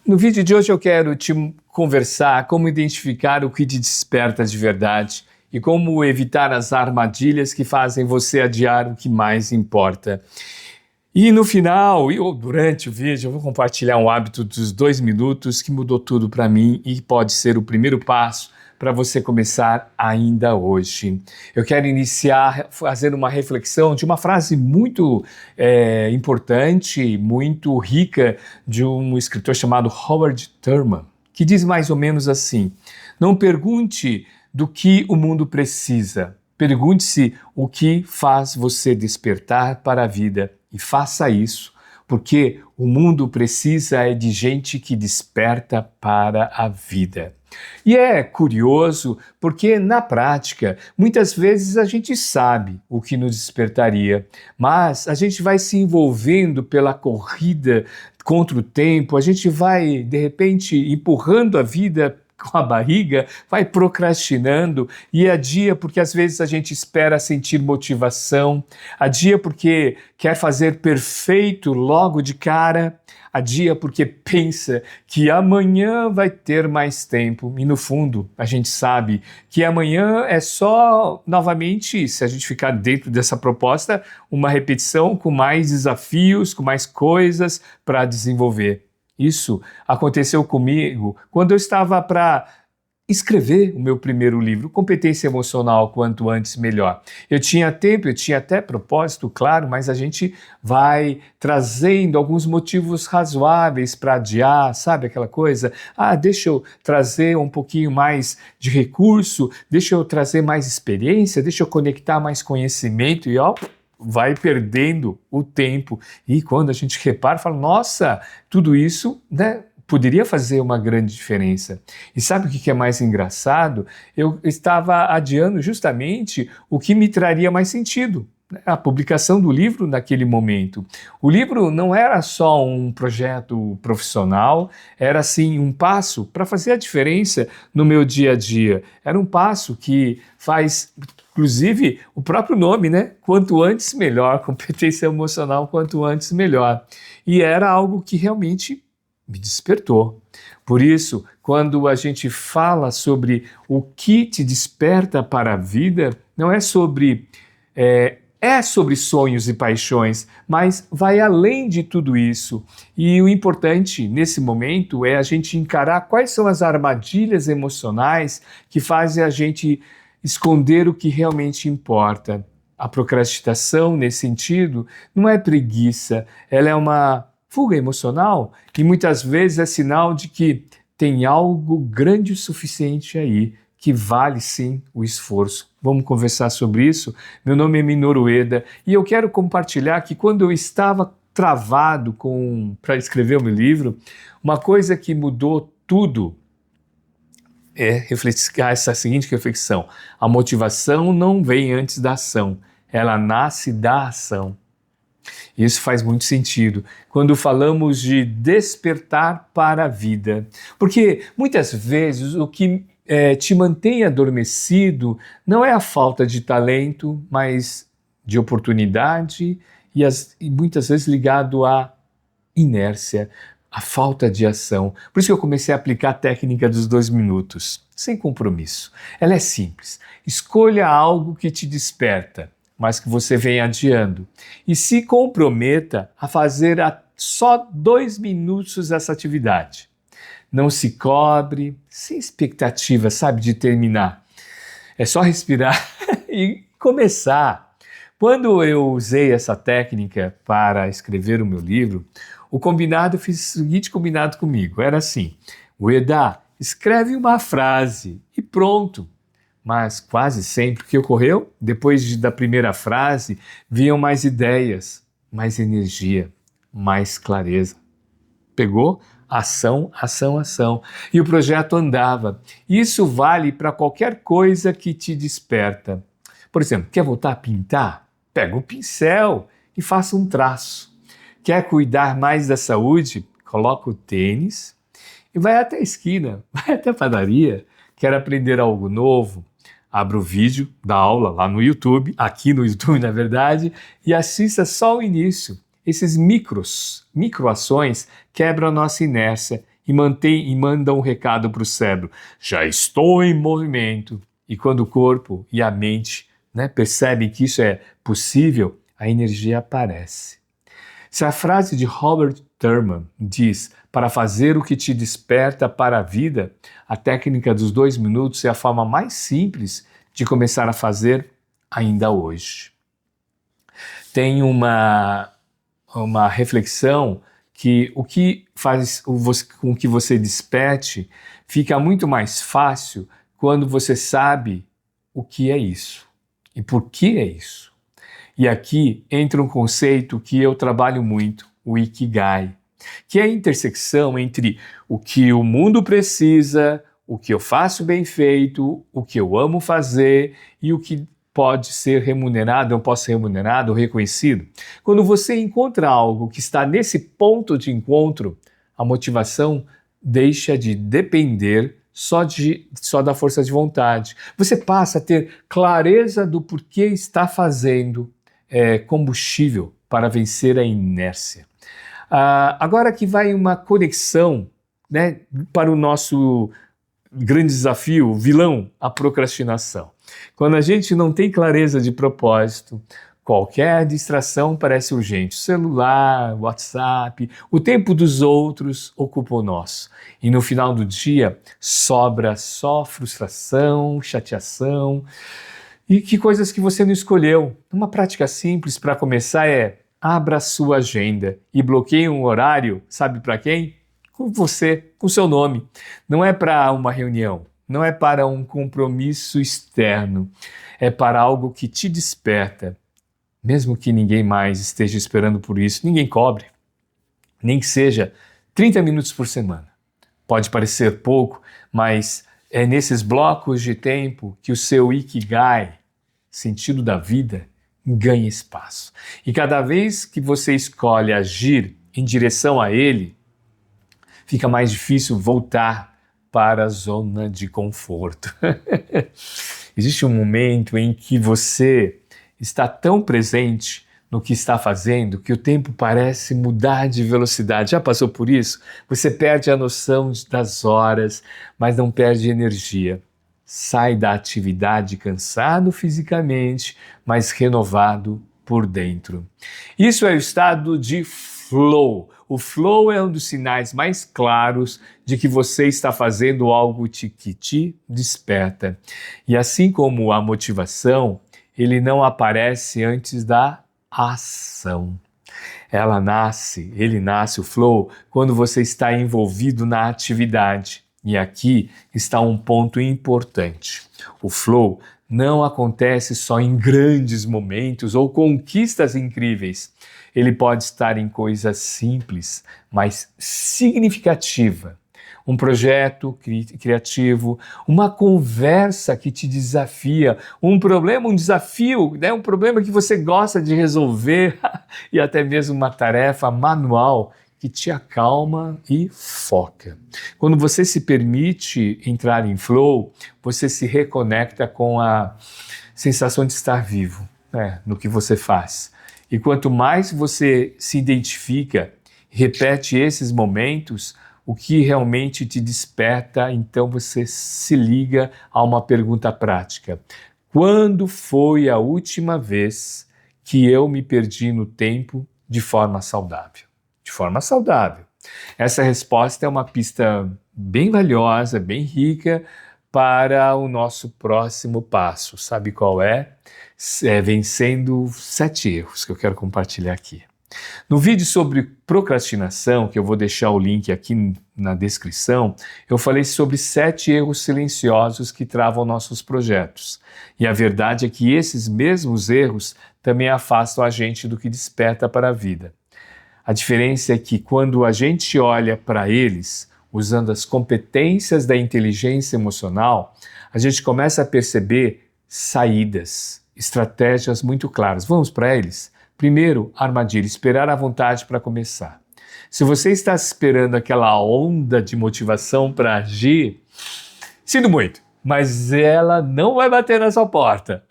No vídeo de hoje eu quero te conversar como identificar o que te desperta de verdade e como evitar as armadilhas que fazem você adiar o que mais importa. E no final, ou durante o vídeo, eu vou compartilhar um hábito dos 2 minutos que mudou tudo para mim e pode ser o primeiro passo para você começar ainda hoje. Eu quero iniciar fazendo uma reflexão de uma frase muito importante, muito rica, de um escritor chamado Howard Thurman, que diz mais ou menos assim: não pergunte do que o mundo precisa, pergunte-se o que faz você despertar para a vida e faça isso, porque o mundo precisa de gente que desperta para a vida. E é curioso porque, na prática, muitas vezes a gente sabe o que nos despertaria, mas a gente vai se envolvendo pela corrida contra o tempo, a gente vai, de repente, empurrando a vida com a barriga, vai procrastinando e adia porque às vezes a gente espera sentir motivação, adia porque quer fazer perfeito logo de cara, adia porque pensa que amanhã vai ter mais tempo e no fundo a gente sabe que amanhã é só, novamente, se a gente ficar dentro dessa proposta, uma repetição com mais desafios, com mais coisas para desenvolver. Isso aconteceu comigo quando eu estava para escrever o meu primeiro livro, Competência Emocional, Quanto Antes Melhor. Eu tinha tempo, eu tinha até propósito, claro, mas a gente vai trazendo alguns motivos razoáveis para adiar, sabe aquela coisa? Deixa eu trazer um pouquinho mais de recurso, deixa eu trazer mais experiência, deixa eu conectar mais conhecimento e vai perdendo o tempo. E quando a gente repara, fala, nossa, tudo isso, né, poderia fazer uma grande diferença. E sabe o que é mais engraçado? Eu estava adiando justamente o que me traria mais sentido, a publicação do livro naquele momento. O livro não era só um projeto profissional, era sim um passo para fazer a diferença no meu dia a dia. Era um passo que faz, inclusive, o próprio nome, né? Quanto antes melhor, competência emocional, quanto antes melhor. E era algo que realmente me despertou. Por isso, quando a gente fala sobre o que te desperta para a vida, não é sobre... É sobre sonhos e paixões, mas vai além de tudo isso. E o importante nesse momento é a gente encarar quais são as armadilhas emocionais que fazem a gente esconder o que realmente importa. A procrastinação, nesse sentido, não é preguiça, ela é uma fuga emocional e muitas vezes é sinal de que tem algo grande o suficiente aí, que vale sim o esforço. Vamos conversar sobre isso? Meu nome é Minoru Ueda e eu quero compartilhar que quando eu estava travado para escrever o meu livro, uma coisa que mudou tudo é essa seguinte reflexão: a motivação não vem antes da ação, ela nasce da ação. Isso faz muito sentido quando falamos de despertar para a vida, porque muitas vezes o que te mantém adormecido não é a falta de talento, mas de oportunidade e muitas vezes ligado à inércia, à falta de ação. Por isso que eu comecei a aplicar a técnica dos 2 minutos, sem compromisso. Ela é simples. Escolha algo que te desperta, mas que você vem adiando. E se comprometa a fazer só 2 minutos essa atividade. Não se cobre, sem expectativa, sabe, de terminar. É só respirar e começar. Quando eu usei essa técnica para escrever o meu livro, eu fiz o seguinte combinado comigo. Era assim: Ueda, escreve uma frase e pronto. Mas quase sempre o que ocorreu, depois da primeira frase, vinham mais ideias, mais energia, mais clareza. Pegou? Ação, ação, ação. E o projeto andava. Isso vale para qualquer coisa que te desperta. Por exemplo, quer voltar a pintar? Pega um pincel e faça um traço. Quer cuidar mais da saúde? Coloca o tênis e vai até a esquina, vai até a padaria. Quer aprender algo novo? Abra o vídeo da aula lá no YouTube, aqui no YouTube na verdade, e assista só o início. Esses microações quebram a nossa inércia e manda um recado para o cérebro: já estou em movimento. E quando o corpo e a mente, né, percebem que isso é possível, a energia aparece. Se a frase de Robert Thurman diz: para fazer o que te desperta para a vida, a técnica dos 2 minutos é a forma mais simples de começar a fazer ainda hoje. Tem uma reflexão que o que faz com que você desperte fica muito mais fácil quando você sabe o que é isso e por que é isso. E aqui entra um conceito que eu trabalho muito, o Ikigai, que é a intersecção entre o que o mundo precisa, o que eu faço bem feito, o que eu amo fazer e o que pode ser remunerado, não pode ser remunerado ou reconhecido. Quando você encontra algo que está nesse ponto de encontro, a motivação deixa de depender só da força de vontade. Você passa a ter clareza do porquê está fazendo combustível para vencer a inércia. Agora que vai uma conexão, né, para o nosso grande desafio, vilão, a procrastinação. Quando a gente não tem clareza de propósito, qualquer distração parece urgente. O celular, o WhatsApp, o tempo dos outros ocupa o nosso. E no final do dia sobra só frustração, chateação e que coisas que você não escolheu. Uma prática simples para começar é: abra a sua agenda e bloqueie um horário, sabe para quem? Com você, com seu nome. Não é para uma reunião, não é para um compromisso externo, é para algo que te desperta. Mesmo que ninguém mais esteja esperando por isso, ninguém cobre, nem que seja 30 minutos por semana. Pode parecer pouco, mas é nesses blocos de tempo que o seu Ikigai, sentido da vida, ganha espaço. E cada vez que você escolhe agir em direção a ele, fica mais difícil voltar para a zona de conforto. Existe um momento em que você está tão presente no que está fazendo que o tempo parece mudar de velocidade. Já passou por isso? Você perde a noção das horas, mas não perde energia. Sai da atividade cansado fisicamente, mas renovado por dentro. Isso é o estado de flow. O flow é um dos sinais mais claros de que você está fazendo algo que te desperta. E assim como a motivação, ele não aparece antes da ação. Ele nasce, o flow, quando você está envolvido na atividade. E aqui está um ponto importante. O flow não acontece só em grandes momentos ou conquistas incríveis. Ele pode estar em coisas simples, mas significativa. Um projeto criativo, uma conversa que te desafia, um problema, um desafio, né? Um problema que você gosta de resolver e até mesmo uma tarefa manual que te acalma e foca. Quando você se permite entrar em flow, você se reconecta com a sensação de estar vivo, né, no que você faz. E quanto mais você se identifica, repete esses momentos, o que realmente te desperta, então você se liga a uma pergunta prática. Quando foi a última vez que eu me perdi no tempo de forma saudável? De forma saudável. Essa resposta é uma pista bem valiosa, bem rica para o nosso próximo passo. Sabe qual é? Vencendo 7 erros que eu quero compartilhar aqui. No vídeo sobre procrastinação, que eu vou deixar o link aqui na descrição, eu falei sobre 7 erros silenciosos que travam nossos projetos. E a verdade é que esses mesmos erros também afastam a gente do que desperta para a vida. A diferença é que quando a gente olha para eles, usando as competências da inteligência emocional, a gente começa a perceber saídas, estratégias muito claras. Vamos para eles? Primeiro, armadilha, esperar à vontade para começar. Se você está esperando aquela onda de motivação para agir, sinto muito, mas ela não vai bater na sua porta.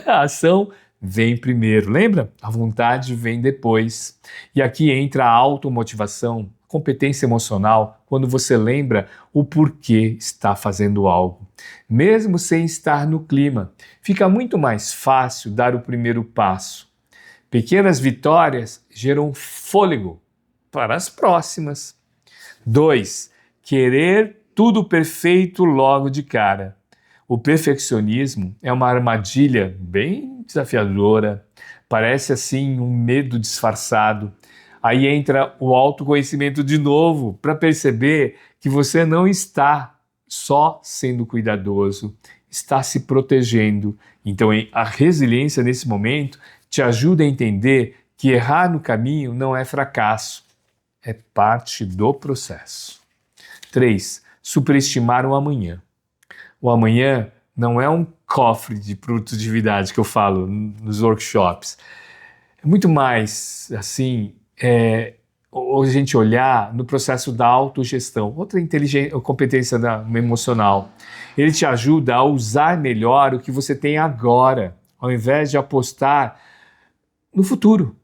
A ação vem primeiro, lembra? A vontade vem depois. E aqui entra a automotivação competência emocional quando você lembra o porquê está fazendo algo, mesmo sem estar no clima. Fica muito mais fácil dar o primeiro passo. Pequenas vitórias geram fôlego para as próximas. 2. Querer tudo perfeito logo de cara. O perfeccionismo é uma armadilha bem desafiadora, parece assim um medo disfarçado. Aí entra o autoconhecimento de novo para perceber que você não está só sendo cuidadoso, está se protegendo. Então a resiliência nesse momento te ajuda a entender que errar no caminho não é fracasso, é parte do processo. 3. Superestimar o amanhã. O amanhã não é um cofre de produtividade que eu falo nos workshops. É muito mais, assim, a gente olhar no processo da autogestão. Outra competência emocional. Ele te ajuda a usar melhor o que você tem agora, ao invés de apostar no futuro.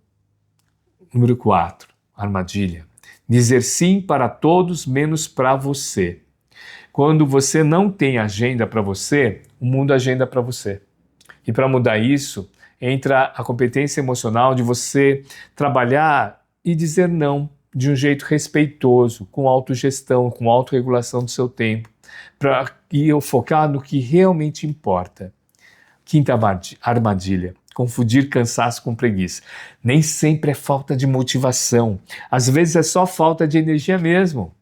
Número 4, armadilha. Dizer sim para todos, menos para você. Quando você não tem agenda para você, o mundo agenda para você. E para mudar isso, entra a competência emocional de você trabalhar e dizer não de um jeito respeitoso, com autogestão, com autorregulação do seu tempo, para ir focar no que realmente importa. Quinta armadilha. Confundir cansaço com preguiça. Nem sempre é falta de motivação. Às vezes é só falta de energia mesmo.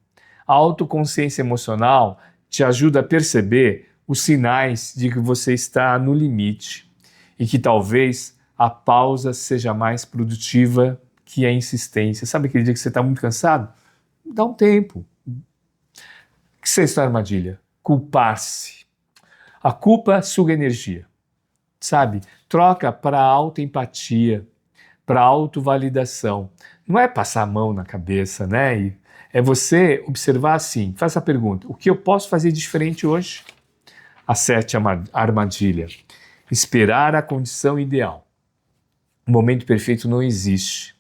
A autoconsciência emocional te ajuda a perceber os sinais de que você está no limite e que talvez a pausa seja mais produtiva que a insistência. Sabe aquele dia que você está muito cansado? Dá um tempo. Sexta armadilha. Culpar-se. A culpa suga energia. Sabe? Troca para autoempatia, para autovalidação. Não é passar a mão na cabeça, né? É você observar assim, faz a pergunta, o que eu posso fazer diferente hoje? A sétima armadilha, esperar a condição ideal. O momento perfeito não existe.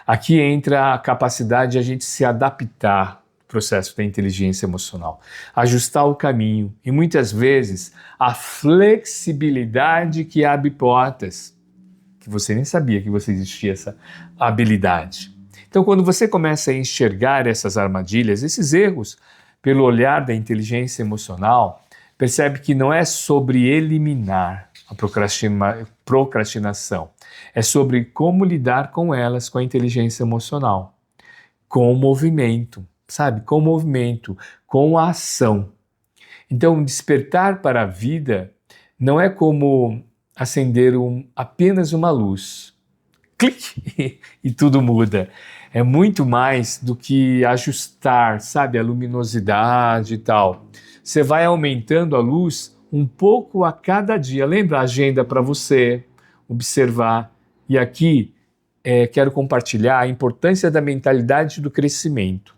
Aqui entra a capacidade de a gente se adaptar ao processo da inteligência emocional, ajustar o caminho e muitas vezes a flexibilidade que abre portas, que você nem sabia que você existia essa habilidade. Então, quando você começa a enxergar essas armadilhas, esses erros, pelo olhar da inteligência emocional, percebe que não é sobre eliminar a procrastinação, é sobre como lidar com elas com a inteligência emocional, com o movimento, sabe? Com o movimento, com a ação. Então, despertar para a vida não é como acender apenas uma luz. Clique! E tudo muda. É muito mais do que ajustar, sabe, a luminosidade e tal. Você vai aumentando a luz um pouco a cada dia. Lembra a agenda para você observar. E aqui quero compartilhar a importância da mentalidade do crescimento.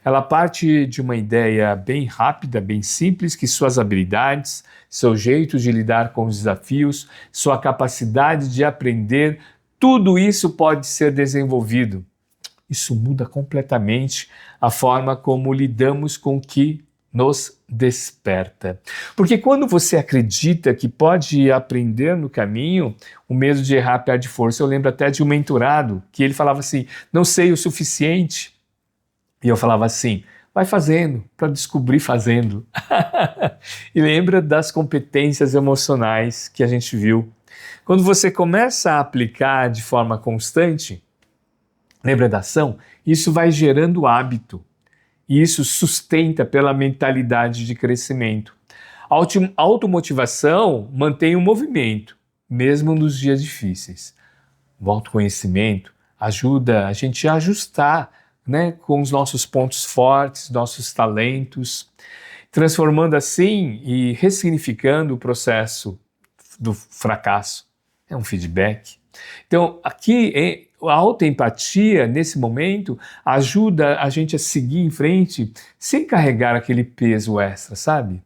Ela parte de uma ideia bem rápida, bem simples, que suas habilidades, seu jeito de lidar com os desafios, sua capacidade de aprender, tudo isso pode ser desenvolvido. Isso muda completamente a forma como lidamos com o que nos desperta. Porque quando você acredita que pode aprender no caminho, o medo de errar perde força. Eu lembro até de um mentorado que ele falava assim, não sei o suficiente. E eu falava assim, vai fazendo, para descobrir fazendo. E lembra das competências emocionais que a gente viu. Quando você começa a aplicar de forma constante, lembra da ação? Isso vai gerando hábito. E isso sustenta pela mentalidade de crescimento. A automotivação mantém o movimento, mesmo nos dias difíceis. O autoconhecimento ajuda a gente a ajustar, né, com os nossos pontos fortes, nossos talentos, transformando assim e ressignificando o processo do fracasso. É um feedback. Então, aqui a autoempatia, nesse momento, ajuda a gente a seguir em frente sem carregar aquele peso extra, sabe?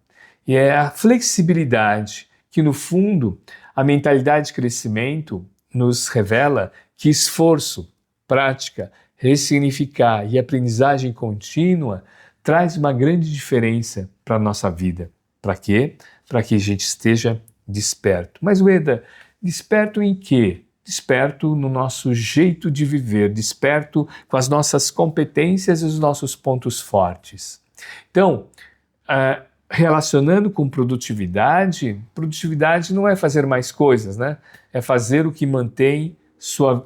E é a flexibilidade que, no fundo, a mentalidade de crescimento nos revela que esforço, prática, ressignificar e aprendizagem contínua traz uma grande diferença para a nossa vida. Para quê? Para que a gente esteja desperto. Mas, Ueda, desperto em quê? Desperto no nosso jeito de viver, desperto com as nossas competências e os nossos pontos fortes. Então, relacionando com produtividade, produtividade não é fazer mais coisas, né? É fazer o que mantém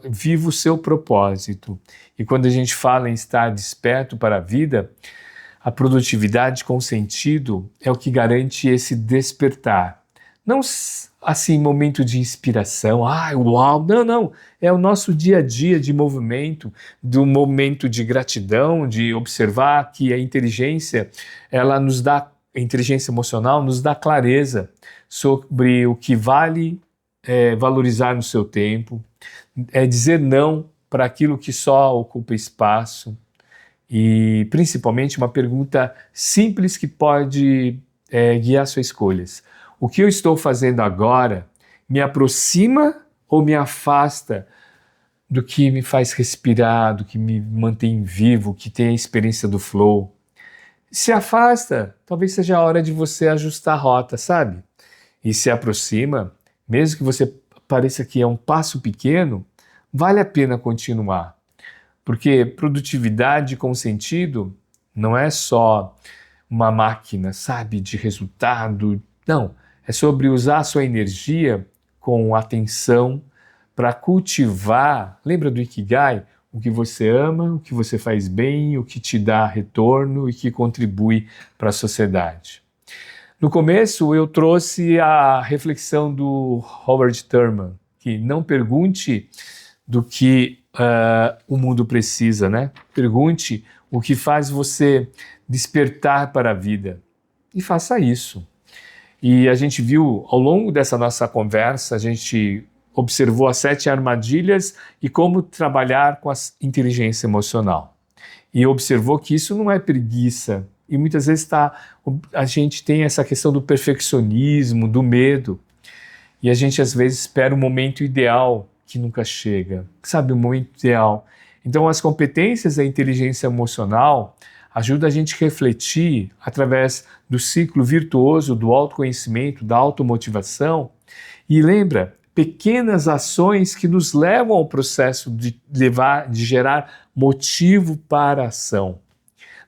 vivo o seu propósito. E quando a gente fala em estar desperto para a vida, a produtividade com sentido é o que garante esse despertar. Não assim, momento de inspiração, uau, não. É o nosso dia a dia de movimento, do momento de gratidão, de observar que a inteligência, ela nos dá, a inteligência emocional nos dá clareza sobre o que vale valorizar no seu tempo, é dizer não para aquilo que só ocupa espaço e, principalmente, uma pergunta simples que pode guiar suas escolhas. O que eu estou fazendo agora me aproxima ou me afasta do que me faz respirar, do que me mantém vivo, que tem a experiência do flow? Se afasta, talvez seja a hora de você ajustar a rota, sabe? E se aproxima, mesmo que você pareça que é um passo pequeno, vale a pena continuar. Porque produtividade com sentido não é só uma máquina, sabe, de resultado. Não, é sobre usar a sua energia com atenção para cultivar, lembra do Ikigai? O que você ama, o que você faz bem, o que te dá retorno e que contribui para a sociedade. No começo eu trouxe a reflexão do Howard Thurman, que não pergunte do que o mundo precisa, né? Pergunte o que faz você despertar para a vida e faça isso. E a gente viu, ao longo dessa nossa conversa, a gente observou as 7 armadilhas e como trabalhar com a inteligência emocional. E observou que isso não é preguiça. E muitas vezes a gente tem essa questão do perfeccionismo, do medo. E a gente às vezes espera o momento ideal que nunca chega. Sabe, o momento ideal. Então as competências da inteligência emocional ajudam a gente a refletir através do ciclo virtuoso do autoconhecimento, da automotivação. E lembra, pequenas ações que nos levam ao processo de gerar motivo para a ação.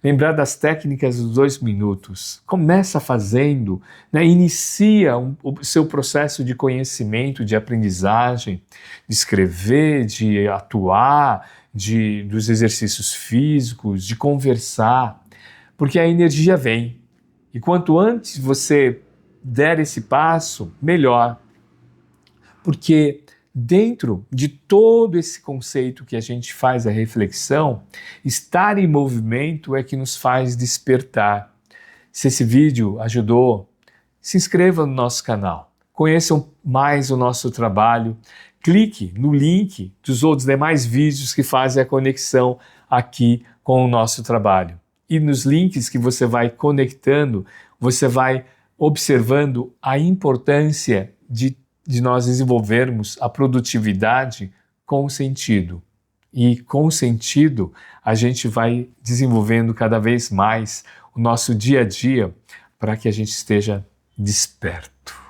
Lembrar das técnicas dos 2 minutos. Começa fazendo, né? Inicia o seu processo de conhecimento, de aprendizagem, de escrever, de atuar, dos exercícios físicos, de conversar, porque a energia vem. E quanto antes você der esse passo, melhor. Porque dentro de todo esse conceito que a gente faz a reflexão, estar em movimento é que nos faz despertar. Se esse vídeo ajudou, se inscreva no nosso canal, conheçam mais o nosso trabalho, clique no link dos outros demais vídeos que fazem a conexão aqui com o nosso trabalho. E nos links que você vai conectando, você vai observando a importância de nós desenvolvermos a produtividade com sentido. E com sentido, a gente vai desenvolvendo cada vez mais o nosso dia a dia para que a gente esteja desperto.